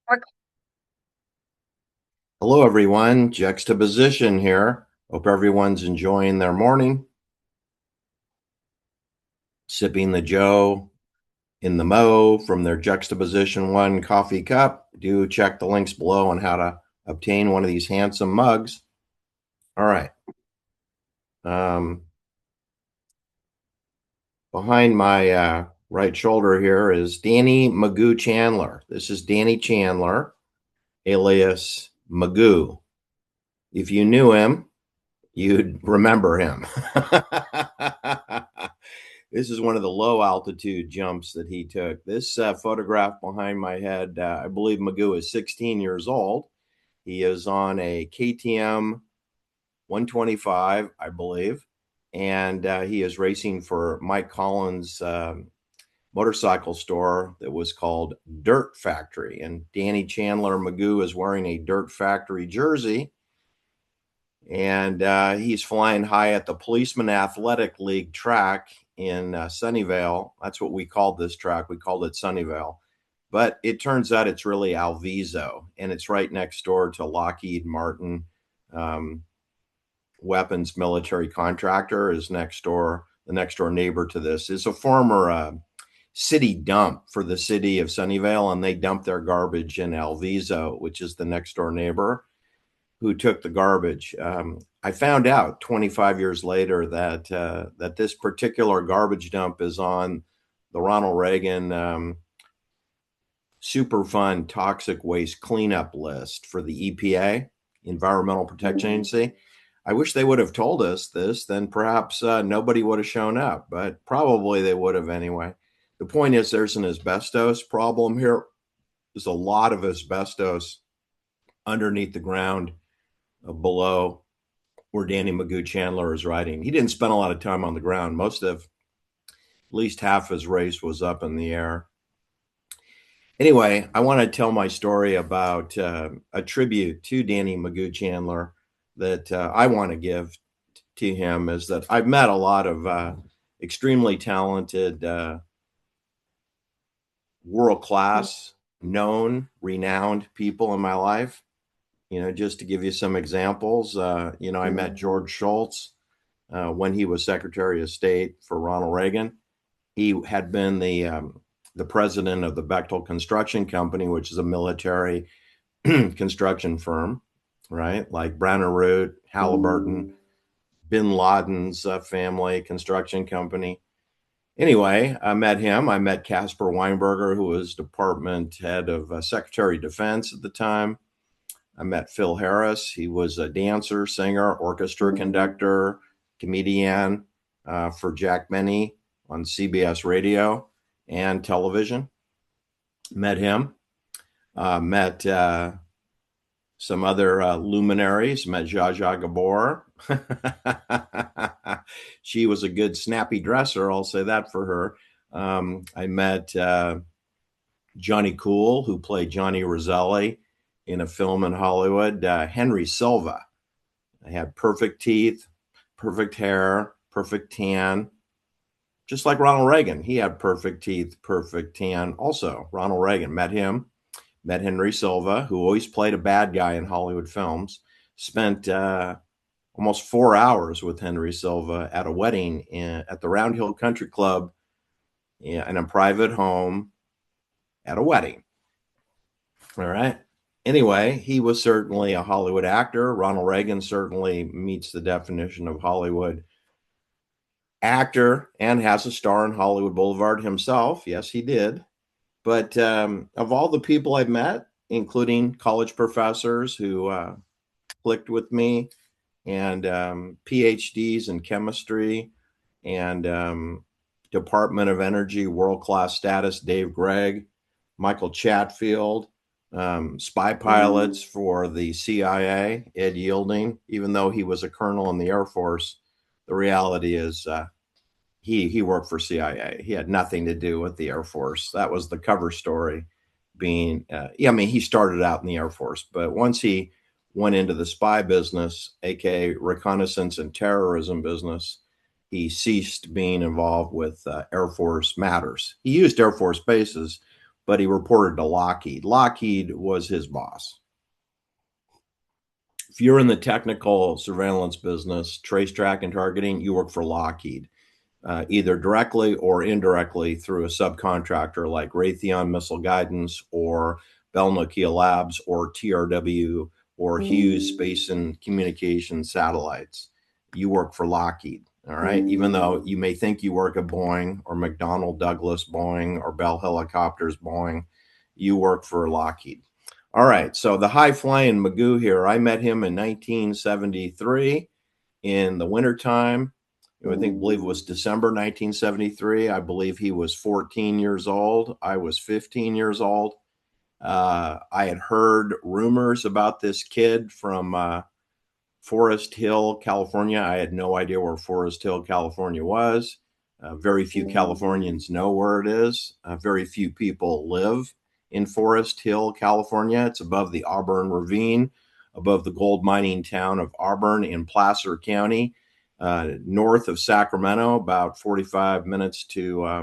Or- Hello, everyone. Juxtaposition here. Hope everyone's enjoying their morning, sipping the Joe in the Mo from their Juxtaposition One coffee cup. Do check the links below on how to obtain one of these handsome mugs. All right. Um, Behind my right shoulder here is Danny Magoo Chandler. This is Danny Chandler, alias Magoo. If you knew him, you'd remember him. This is one of the low altitude jumps that he took. This photograph behind my head, I believe Magoo is 16 years old. He is on a KTM 125, I believe, and he is racing for Mike Collins' motorcycle store that was called Dirt Factory. And Danny Chandler Magoo is wearing a Dirt Factory jersey, and he's flying high at the Policeman Athletic League track in Sunnyvale. That's what we called this track. We called it Sunnyvale. But it turns out it's really Alviso, and it's right next door to Lockheed Martin. Um, Weapons military contractor is next door. The next door neighbor to this is a former city dump for the city of Sunnyvale, and they dump their garbage in Alviso, which is the next door neighbor who took the garbage. I found out 25 years later that this particular garbage dump is on the Ronald Reagan Superfund toxic waste cleanup list for the EPA, Environmental Protection Agency. I wish they would have told us this, then perhaps nobody would have shown up, but probably they would have anyway. The point is, there's an asbestos problem here. There's a lot of asbestos underneath the ground below where Danny Magoo Chandler is riding. He didn't spend a lot of time on the ground. Most of, at least half his race was up in the air. Anyway, I want to tell my story about a tribute to Danny Magoo Chandler that I want to give to him. Is that I've met a lot of extremely talented, world class, known, renowned people in my life. Just to give you some examples, I met George Shultz when he was Secretary of State for Ronald Reagan. He had been the president of the Bechtel Construction Company, which is a military construction firm, right? Like Brown and Root, Halliburton, Bin Laden's family construction company. Anyway, I met him. I met Caspar Weinberger, who was department head of Secretary of Defense at the time. I met Phil Harris. He was a dancer, singer, orchestra conductor, comedian for Jack Benny on CBS radio and television. Met him. Met some other luminaries. Met Zsa Zsa Gabor. She was a good snappy dresser. I'll say that for her. I met Johnny Cool, who played Johnny Roselli in a film in Hollywood. Henry Silva. I had perfect teeth, perfect hair, perfect tan. Just like Ronald Reagan, he had perfect teeth, perfect tan. Also, Ronald Reagan, met him, met Henry Silva, who always played a bad guy in Hollywood films. Spent almost 4 hours with Henry Silva at a wedding at the Round Hill Country Club in a private home at a wedding. All right. Anyway, he was certainly a Hollywood actor. Ronald Reagan certainly meets the definition of Hollywood actor and has a star in Hollywood Boulevard himself. Yes, he did. But of all the people I've met, including college professors who clicked with me, and PhDs in chemistry, and Department of Energy world class status Dave Gregg, Michael Chatfield, spy pilots for the CIA, Ed Yielding, even though he was a colonel in the Air Force. The reality is he worked for CIA. He had nothing to do with the Air Force. That was the cover story. Being, yeah, I mean, he started out in the Air Force, but once he went into the spy business, aka reconnaissance and terrorism business, he ceased being involved with Air Force matters. He used Air Force bases, but he reported to Lockheed. Lockheed was his boss. If you're in the technical surveillance business, trace, track, and targeting, you work for Lockheed, either directly or indirectly through a subcontractor like Raytheon Missile Guidance or Bell Nokia Labs or TRW or Hughes Space and Communication Satellites. You work for Lockheed, all right? Even though you may think you work at Boeing or McDonnell Douglas Boeing or Bell Helicopters Boeing, you work for Lockheed. All right, so the high-flying Magoo here, I met him in 1973 in the wintertime. I believe it was December 1973. I believe he was 14 years old. I was 15 years old. I had heard rumors about this kid from Forest Hill, California. I had no idea where Forest Hill, California was. Very few Californians know where it is. Very few people live in Forest Hill, California. It's above the Auburn Ravine, above the gold mining town of Auburn in Placer County, north of Sacramento, about 45 minutes to, I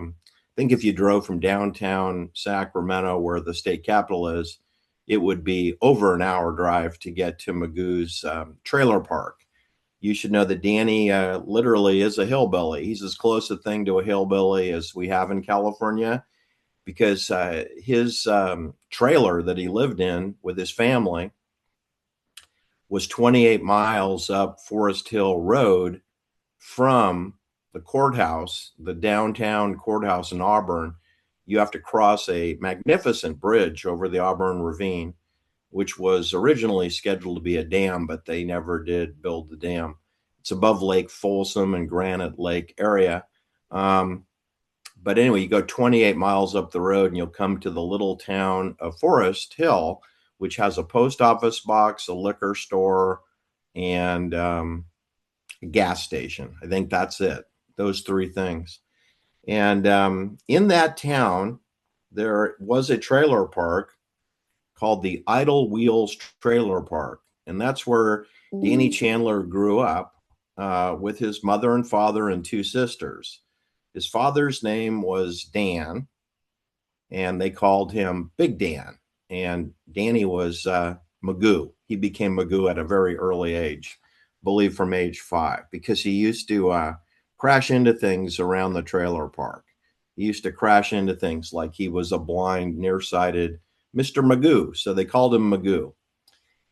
think if you drove from downtown Sacramento, where the state capital is, it would be over an hour drive to get to Magoo's trailer park. You should know that Danny literally is a hillbilly. He's as close a thing to a hillbilly as we have in California, because his trailer that he lived in with his family was 28 miles up Forest Hill Road from the courthouse, the downtown courthouse in Auburn. You have to cross a magnificent bridge over the Auburn Ravine, which was originally scheduled to be a dam, but they never did build the dam. It's above Lake Folsom and Granite Lake area. But anyway, you go 28 miles up the road and you'll come to the little town of Forest Hill, which has a post office box, a liquor store, and a gas station. I think that's it. Those three things. And in that town, there was a trailer park called the Idle Wheels Trailer Park. And that's where Danny Chandler grew up with his mother and father and two sisters. His father's name was Dan, and they called him Big Dan. And Danny was Magoo. He became Magoo at a very early age, I believe from age 5, because he used to crash into things around the trailer park. He used to crash into things like he was a blind, nearsighted Mr. Magoo. So they called him Magoo.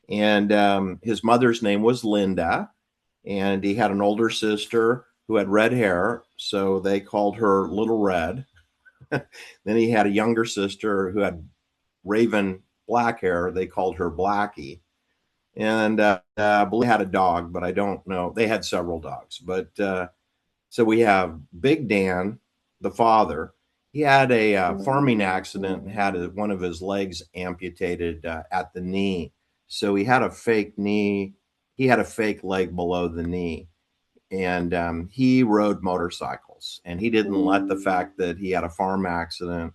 And his mother's name was Linda, and he had an older sister who had red hair, so they called her Little Red. Then he had a younger sister who had raven black hair. They called her Blackie. And I believe they had a dog, but I don't know. They had several dogs. But so we have Big Dan, the father. He had a farming accident and had one of his legs amputated at the knee. So he had a fake knee. He had a fake leg below the knee. And he rode motorcycles, and he didn't let the fact that he had a farm accident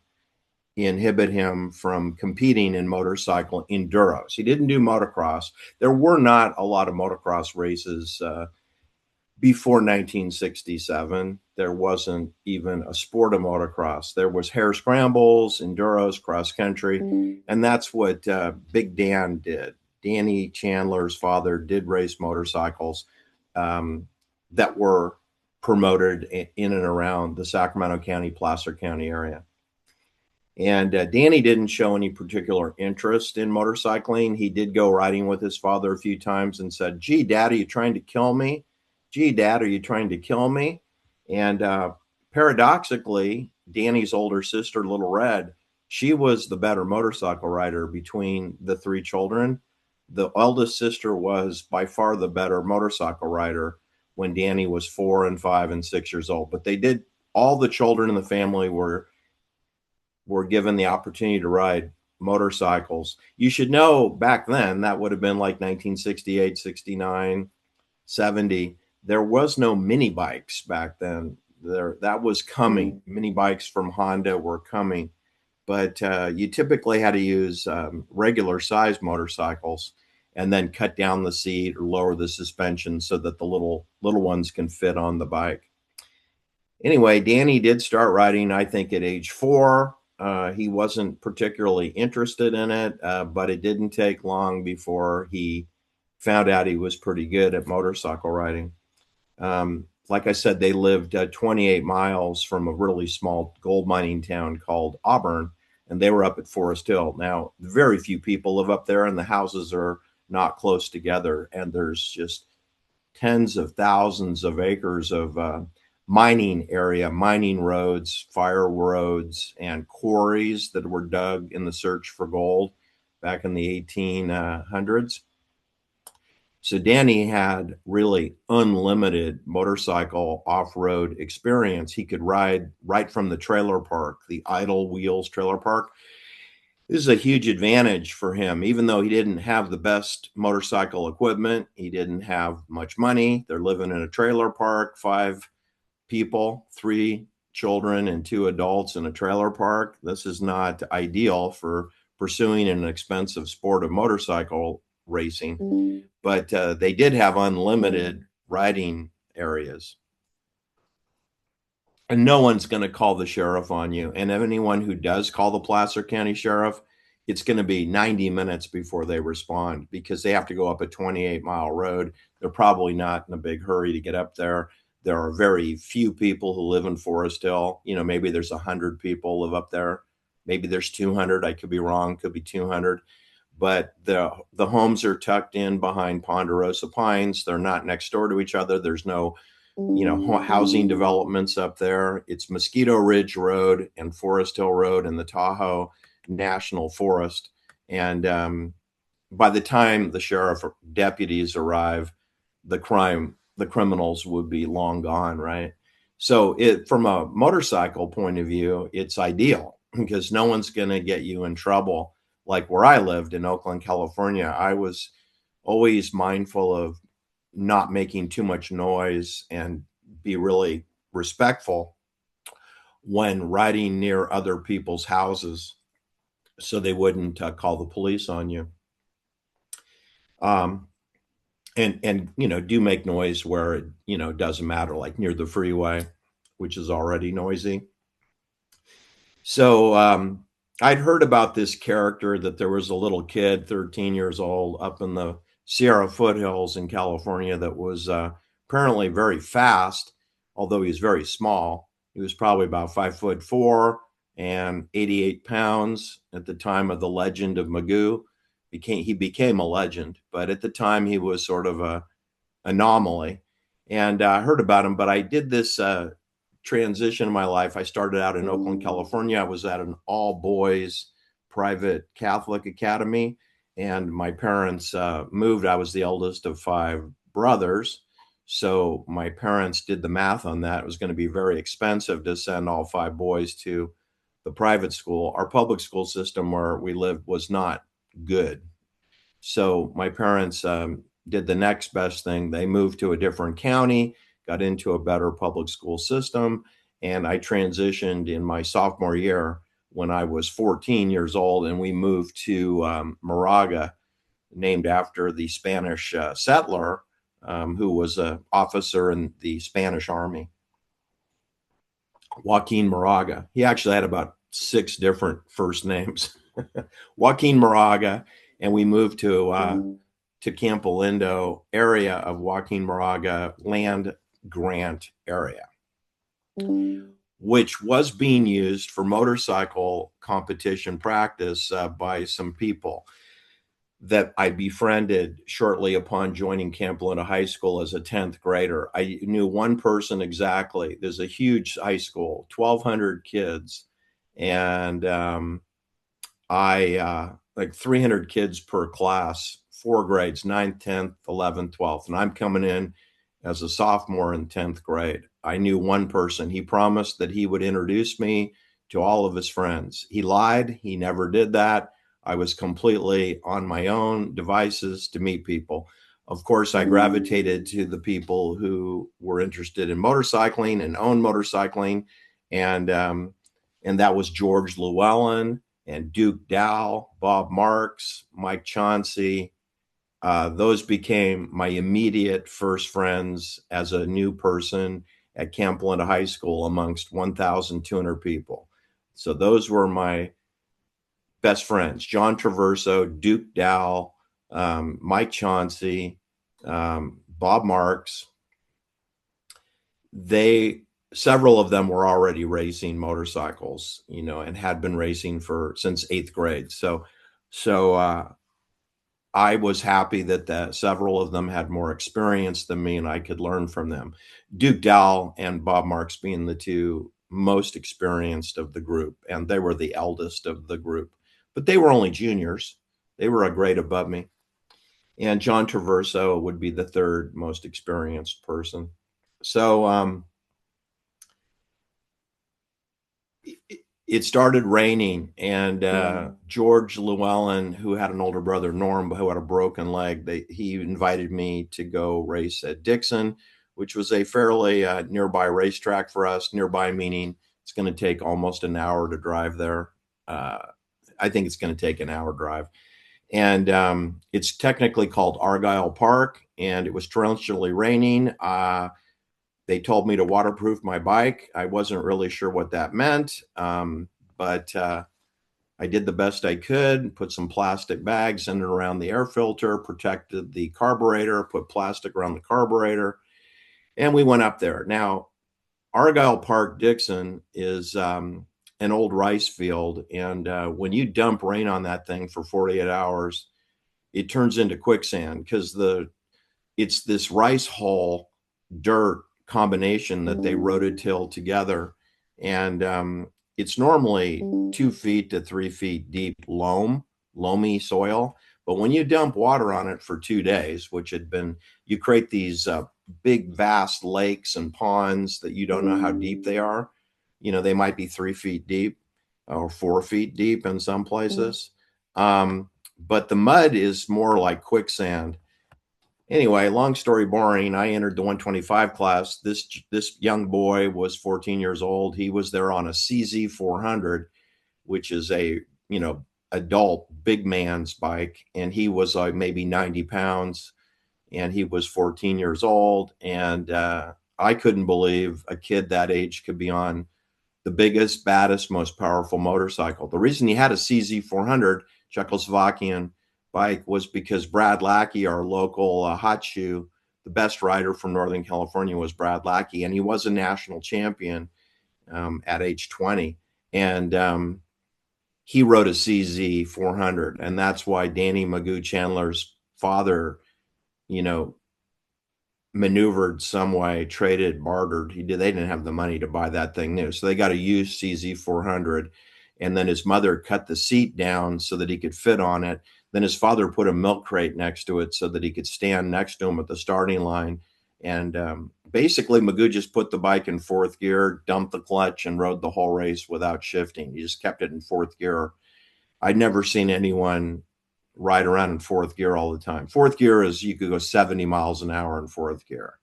inhibit him from competing in motorcycle enduros. He didn't do motocross. There were not a lot of motocross races before 1967. There wasn't even a sport of motocross. There was hare scrambles, enduros, cross country, and that's what Big Dan did. Danny Chandler's father did race motorcycles that were promoted in and around the Sacramento County, Placer County area. And Danny didn't show any particular interest in motorcycling. He did go riding with his father a few times and said, "Gee, Dad, are you trying to kill me? Gee, Dad, are you trying to kill me?" And paradoxically, Danny's older sister, Little Red, she was the better motorcycle rider between the three children. The eldest sister was by far the better motorcycle rider when Danny was 4 and 5 and 6 years old. But they did, all the children in the family were given the opportunity to ride motorcycles. You should know back then, that would have been like 1968, 69, 70. There was no mini bikes back then. That was coming. Mini bikes from Honda were coming. But you typically had to use regular size motorcycles and then cut down the seat or lower the suspension so that the little ones can fit on the bike. Anyway, Danny did start riding, I think, at age 4. He wasn't particularly interested in it, but it didn't take long before he found out he was pretty good at motorcycle riding. Like I said, they lived 28 miles from a really small gold mining town called Auburn, and they were up at Forest Hill. Now, very few people live up there, and the houses are not close together, and there's just tens of thousands of acres of mining area, mining roads, fire roads, and quarries that were dug in the search for gold back in the 1800s. So Danny had really unlimited motorcycle off-road experience. He could ride right from the trailer park, the idle wheels trailer park. This is a huge advantage for him, even though he didn't have the best motorcycle equipment. He didn't have much money. They're living in a trailer park, 5 people, 3 children and 2 adults in a trailer park. This is not ideal for pursuing an expensive sport of motorcycle racing, but they did have unlimited riding areas. And no one's going to call the sheriff on you. And anyone who does call the Placer County Sheriff, it's going to be 90 minutes before they respond because they have to go up a 28-mile road. They're probably not in a big hurry to get up there. There are very few people who live in Forest Hill. You know, maybe there's 100 people live up there. Maybe there's 200. I could be wrong. Could be 200. But the homes are tucked in behind Ponderosa Pines. They're not next door to each other. There's no housing developments up there. It's Mosquito Ridge Road and Forest Hill Road and the Tahoe National Forest. And by the time the sheriff deputies arrive, the criminals would be long gone, right? So from a motorcycle point of view, it's ideal because no one's going to get you in trouble. Like where I lived in Oakland, California, I was always mindful of not making too much noise and be really respectful when riding near other people's houses so they wouldn't call the police on you. And do make noise where it doesn't matter, like near the freeway, which is already noisy. So I'd heard about this character that there was a little kid, 13 years old, up in the Sierra foothills in California that was apparently very fast, although he was very small. He was probably about 5'4" and 88 pounds at the time of the legend of Magoo. He became a legend, but at the time he was sort of a anomaly. And I heard about him, but I did this transition in my life. I started out in Oakland, California. I was at an all-boys private Catholic academy, and my parents moved. I was the eldest of 5 brothers, so my parents did the math on that. It was going to be very expensive to send all 5 boys to the private school. Our public school system where we lived was not good. So my parents did the next best thing. They moved to a different county, got into a better public school system, and I transitioned in my sophomore year when I was 14 years old, and we moved to Moraga, named after the Spanish settler who was an officer in the Spanish Army, Joaquin Moraga. He actually had about 6 different first names. Joaquin Moraga, and we moved to Campo Lindo area of Joaquin Moraga land grant area, which was being used for motorcycle competition practice by some people that I befriended shortly upon joining Camp Lindo High School as a 10th grader. I knew one person exactly. There's a huge high school, 1,200 kids, and like 300 kids per class, 4 grades, 9th, 10th, 11th, 12th. And I'm coming in as a sophomore in 10th grade. I knew one person. He promised that he would introduce me to all of his friends. He lied. He never did that. I was completely on my own devices to meet people. Of course, I gravitated to the people who were interested in motorcycling and owned motorcycling. And that was George Llewellyn and Duke Dow, Bob Marks, Mike Chauncey. Those became my immediate first friends as a new person at Camp Lindo High School amongst 1,200 people. So those were my best friends: John Traverso, Duke Dow, Mike Chauncey, Bob Marks. Several of them were already racing motorcycles, and had been racing since 8th grade. So I was happy that several of them had more experience than me, and I could learn from them. Duke Dow and Bob Marks being the two most experienced of the group, and they were the eldest of the group, but they were only juniors. They were a grade above me. And John Traverso would be the third most experienced person. So it started raining, and George Llewellyn, who had an older brother, Norm, who had a broken leg, he invited me to go race at Dixon, which was a fairly nearby racetrack for us. Nearby meaning it's going to take almost an hour to drive there. I think it's going to take an hour drive. And it's technically called Argyle Park, and it was torrentially raining. They told me to waterproof my bike. I wasn't really sure what that meant, but I did the best I could, put some plastic bags in and around the air filter, protected the carburetor, put plastic around the carburetor, and we went up there. Now, Argyle Park, Dixon is an old rice field, and when you dump rain on that thing for 48 hours, it turns into quicksand because it's this rice hull dirt combination that they rototill together, and it's normally 2 feet to 3 feet deep loamy soil. But when you dump water on it for 2 days, which had been, you create these big vast lakes and ponds that you don't know how deep they are. They might be 3 feet deep or 4 feet deep in some places, but the mud is more like quicksand. Anyway, long story boring, I entered the 125 class. This young boy was 14 years old. He was there on a CZ 400, which is a adult big man's bike, and he was like maybe 90 pounds, and he was 14 years old. And I couldn't believe a kid that age could be on the biggest, baddest, most powerful motorcycle. The reason he had a CZ 400, Czechoslovakian bike, was because Brad Lackey, our local hot shoe, the best rider from Northern California, was Brad Lackey, and he was a national champion at age 20. And he rode a CZ 400, and that's why Danny Magoo Chandler's father, maneuvered some way, traded, bartered. They didn't have the money to buy that thing new, so they got a used CZ 400. And then his mother cut the seat down so that he could fit on it. Then his father put a milk crate next to it so that he could stand next to him at the starting line. And basically, Magoo just put the bike in 4th gear, dumped the clutch, and rode the whole race without shifting. He just kept it in 4th gear. I'd never seen anyone ride around in 4th gear all the time. 4th gear is, you could go 70 miles an hour in 4th gear.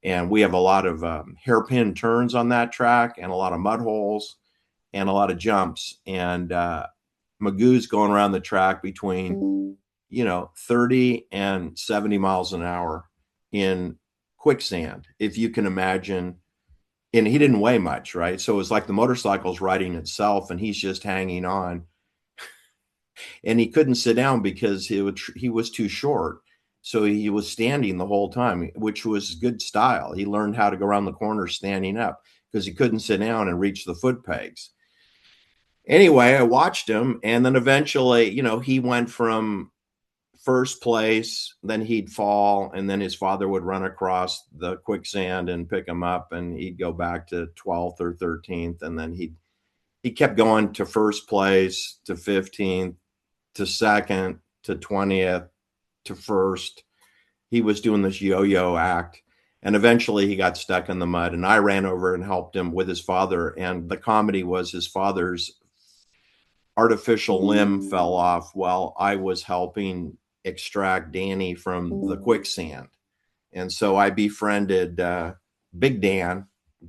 And we have a lot of hairpin turns on that track, and a lot of mud holes, and a lot of jumps. And Magoo's going around the track between 30 and 70 miles an hour in quicksand, if you can imagine. And he didn't weigh much, right? So it was like the motorcycle's riding itself, and he's just hanging on. And he couldn't sit down because he was too short. So he was standing the whole time, which was good style. He learned how to go around the corner standing up because he couldn't sit down and reach the foot pegs. Anyway, I watched him, and then eventually, he went from first place, then he'd fall, and then his father would run across the quicksand and pick him up, and he'd go back to 12th or 13th, and then he kept going to first place, to 15th, to second, to 20th, to first. He was doing this yo-yo act, and eventually he got stuck in the mud, and I ran over and helped him with his father. And the comedy was his father's artificial limb fell off while I was helping extract Danny from the quicksand. And so I befriended Big Dan.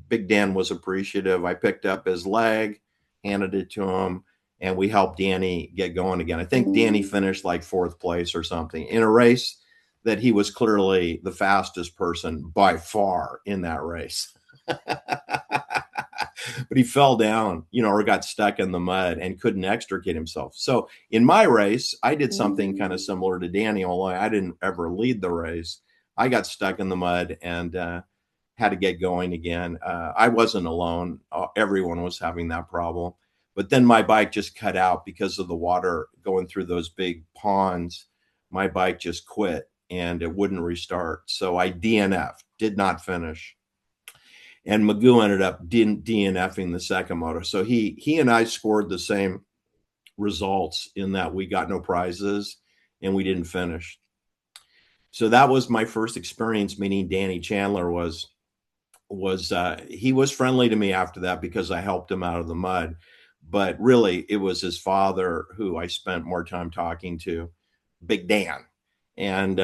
Big Dan was appreciative. I picked up his leg, handed it to him, and we helped Danny get going again. I think Danny finished like 4th place or something in a race that he was clearly the fastest person by far in that race. but he fell down, or got stuck in the mud and couldn't extricate himself. So in my race, I did something kind of similar to Danny, although I didn't ever lead the race. I got stuck in the mud and had to get going again. I wasn't alone. Everyone was having that problem. But then my bike just cut out because of the water going through those big ponds. My bike just quit and it wouldn't restart. So I DNF'd, did not finish. And Magoo ended up DNFing the second moto. So he and I scored the same results in that we got no prizes and we didn't finish. So that was my first experience meeting Danny Chandler. He was friendly to me after that because I helped him out of the mud. But really, it was his father who I spent more time talking to, Big Dan. And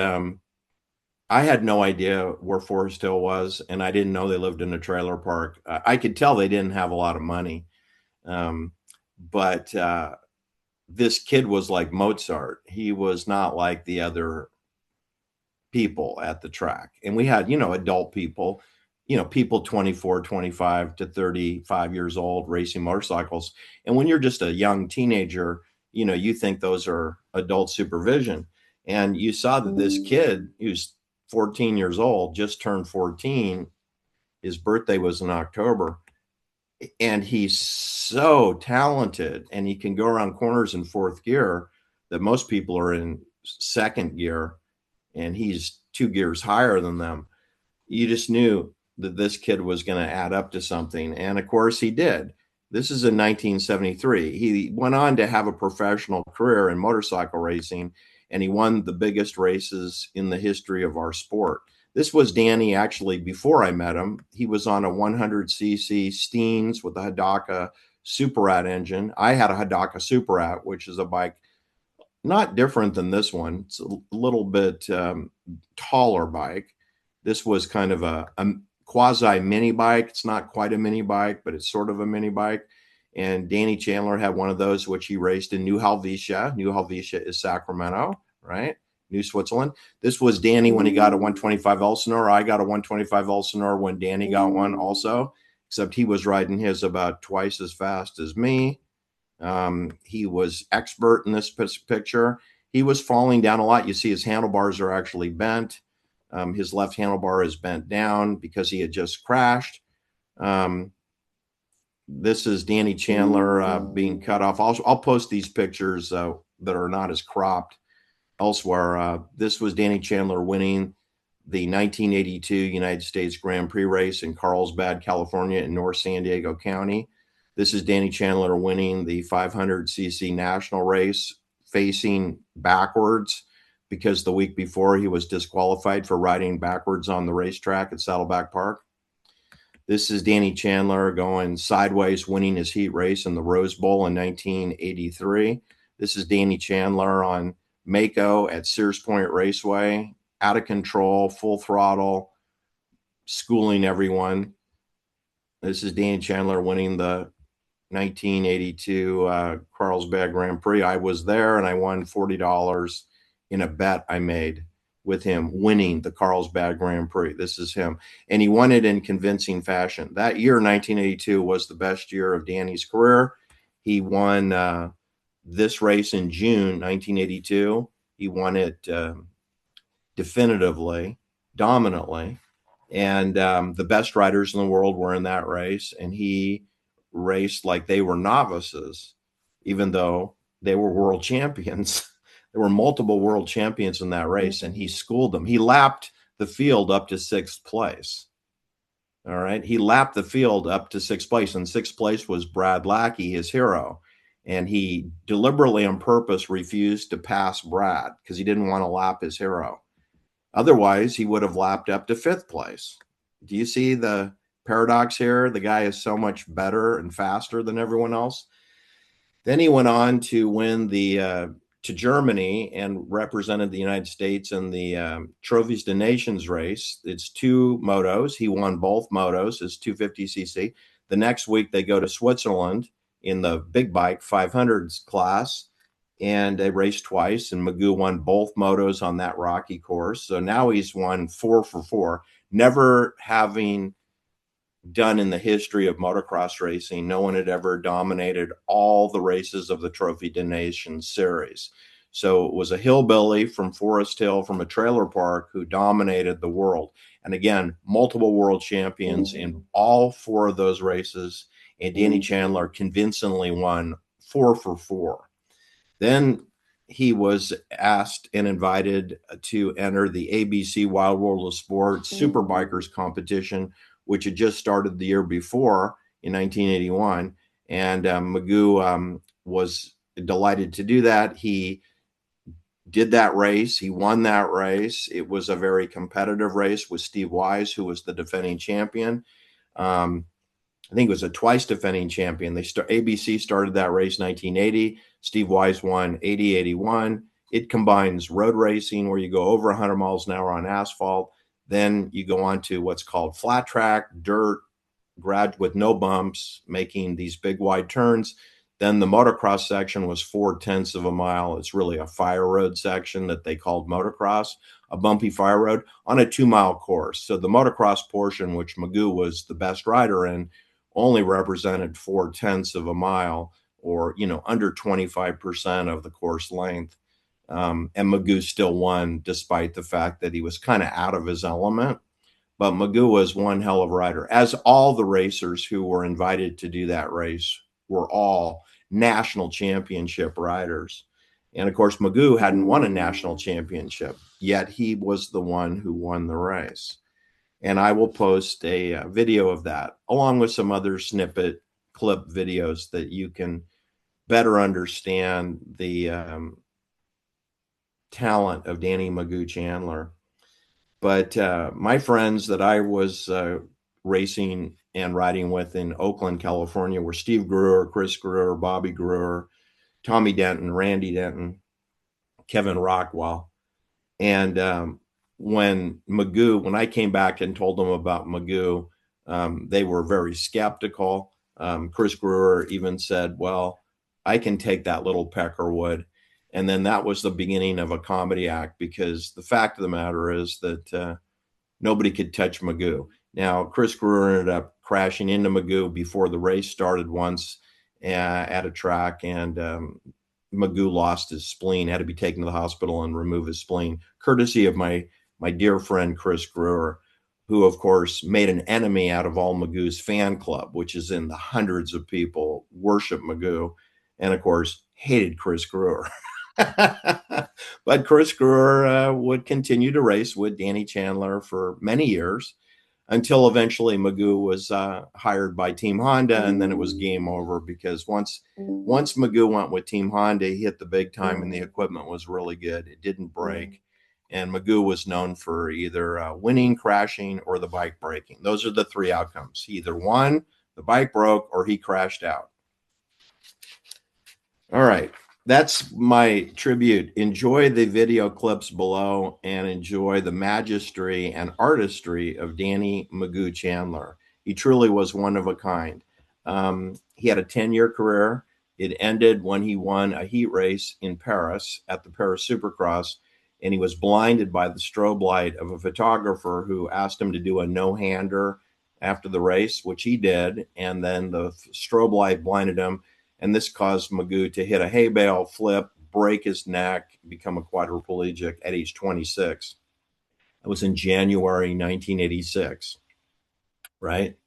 I had no idea where Forest Hill was, and I didn't know they lived in a trailer park. I could tell they didn't have a lot of money. But this kid was like Mozart. He was not like the other people at the track. And we had, adult people, people 24, 25 to 35 years old racing motorcycles. And when you're just a young teenager, you think those are adult supervision. And you saw that this kid who's 14 years old, just turned 14, his birthday was in October, and he's so talented and he can go around corners in fourth gear that most people are in second gear, and he's 2 gears higher than them. You just knew that this kid was going to add up to something. And of course he did. This is in 1973. He went on to have a professional career in motorcycle racing, and he won the biggest races in the history of our sport. This was Danny actually before I met him. He was on a 100cc Steens with a Hidaka Super-Rat engine. I had a Hidaka Super-Rat, which is a bike not different than this one. It's a little bit taller bike. This was kind of a quasi mini bike. It's not quite a mini bike, but it's sort of a mini bike. And Danny Chandler had one of those, which he raced in New Helvetia. New Helvetia is Sacramento, right? New Switzerland. This was Danny when he got a 125 Elsinore. I got a 125 Elsinore when Danny got one also, except he was riding his about twice as fast as me. He was expert in this picture. He was falling down a lot. You see his handlebars are actually bent. His left handlebar is bent down because he had just crashed. This is Danny Chandler being cut off. I'll post these pictures that are not as cropped elsewhere. This was Danny Chandler winning the 1982 United States Grand Prix race in Carlsbad, California, in North San Diego County. This is Danny Chandler winning the 500cc national race, facing backwards because the week before he was disqualified for riding backwards on the racetrack at Saddleback Park. This is Danny Chandler going sideways, winning his heat race in the Rose Bowl in 1983. This is Danny Chandler on Mako at Sears Point Raceway, out of control, full throttle, schooling everyone. This is Danny Chandler winning the 1982 Carlsbad Grand Prix. I was there and I won $40 in a bet I made with him winning the Carlsbad Grand Prix. This is him. And he won it in convincing fashion. That year, 1982, was the best year of Danny's career. He won this race in June 1982. He won it definitively, dominantly. And the best riders in the world were in that race. And he raced like they were novices, even though they were world champions. There were multiple world champions in that race, and he schooled them. He lapped the field up to sixth place. All right. He lapped the field up to sixth place, and sixth place was Brad Lackey, his hero. And he deliberately on purpose refused to pass Brad because he didn't want to lap his hero. Otherwise, he would have lapped up to fifth place. Do you see the paradox here? The guy is so much better and faster than everyone else. Then he went on to win to Germany and represented the United States in the Trophies to Nations race. It's 2 motos. He won both motos. It's 250cc. The next week they go to Switzerland in the big bike 500s class, and they raced twice, and Magoo won both motos on that rocky course. So now he's won 4 for 4, never having done in the history of motocross racing. No one had ever dominated all the races of the Trophy de Nations series. So it was a hillbilly from Forest Hill, from a trailer park, who dominated the world. And again, multiple world champions in all four of those races. And Danny Chandler convincingly won 4 for 4. Then he was asked and invited to enter the ABC Wild World of Sports Superbikers competition, which had just started the year before in 1981. And Magoo was delighted to do that. He did that race. He won that race. It was a very competitive race with Steve Wise, who was the defending champion. I think it was a twice defending champion. ABC started that race 1980. Steve Wise won 80-81. It combines road racing, where you go over 100 miles an hour on asphalt. Then you go on to what's called flat track, dirt, with no bumps, making these big wide turns. Then the motocross section was 4/10 of a mile. It's really a fire road section that they called motocross, a bumpy fire road on a 2-mile course. So the motocross portion, which Magoo was the best rider in, only represented 4/10 of a mile, or, under 25% of the course length. And Magoo still won, despite the fact that he was kind of out of his element. But Magoo was one hell of a rider, as all the racers who were invited to do that race were all national championship riders. And of course, Magoo hadn't won a national championship, yet he was the one who won the race. And I will post a video of that, along with some other snippet clip videos, that you can better understand the talent of Danny Magoo Chandler. But my friends that I was racing and riding with in Oakland, California, were Steve Brewer, Chris Brewer, Bobby Brewer, Tommy Denton, Randy Denton, Kevin Rockwell. And when I came back and told them about Magoo, they were very skeptical. Chris Brewer even said, well, I can take that little Peckerwood. And then that was the beginning of a comedy act, because the fact of the matter is that nobody could touch Magoo. Now, Chris Brewer ended up crashing into Magoo before the race started once at a track, and Magoo lost his spleen, had to be taken to the hospital and remove his spleen, courtesy of my dear friend Chris Brewer, who, of course, made an enemy out of all Magoo's fan club, which is in the hundreds of people, worship Magoo, and, of course, hated Chris Brewer. But Chris Brewer would continue to race with Danny Chandler for many years, until eventually Magoo was hired by Team Honda, and then it was game over, because once Magoo went with Team Honda, he hit the big time, and the equipment was really good. It didn't break, and Magoo was known for either winning, crashing, or the bike breaking. Those are the three outcomes. He either won, the bike broke, or he crashed out. All right. That's my tribute. Enjoy the video clips below, and enjoy the majesty and artistry of Danny Magoo Chandler. He truly was one of a kind. He had a 10-year career. It ended when he won a heat race in Paris at the Paris Supercross, and he was blinded by the strobe light of a photographer who asked him to do a no-hander after the race, which he did, and then the strobe light blinded him. And this caused Magoo to hit a hay bale, flip, break his neck, become a quadriplegic at age 26. It was in January 1986, right?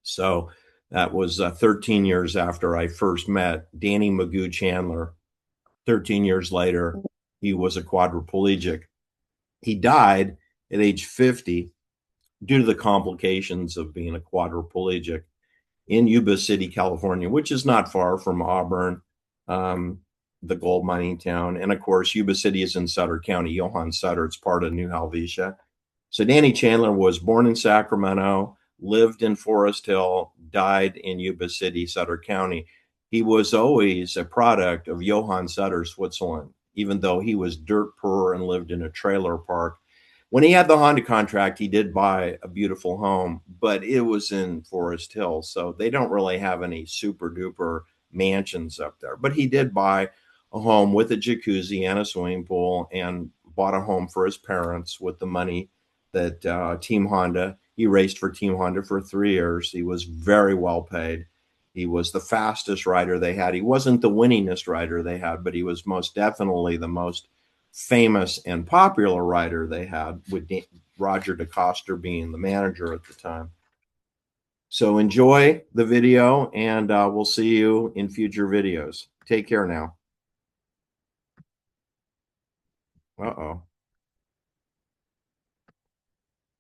So that was 13 years after I first met Danny Magoo Chandler. 13 years later, he was a quadriplegic. He died at age 50 due to the complications of being a quadriplegic in Yuba City, California, which is not far from Auburn, the gold mining town. And of course, Yuba City is in Sutter County. Johann Sutter, it's part of New Helvetia. So Danny Chandler was born in Sacramento, lived in Forest Hill, died in Yuba City, Sutter County. He was always a product of Johann Sutter, Switzerland, even though he was dirt poor and lived in a trailer park. When he had the Honda contract, he did buy a beautiful home, but it was in Forest Hill, so they don't really have any super duper mansions up there. But he did buy a home with a jacuzzi and a swimming pool, and bought a home for his parents with the money that Team Honda He raced for Team Honda for 3 years. He was very well paid. He was the fastest rider they had. He wasn't the winningest rider they had, but he was most definitely the most famous and popular rider they had, with Roger DeCoster being the manager at the time. So enjoy the video, and we'll see you in future videos. Take care now. Uh-oh.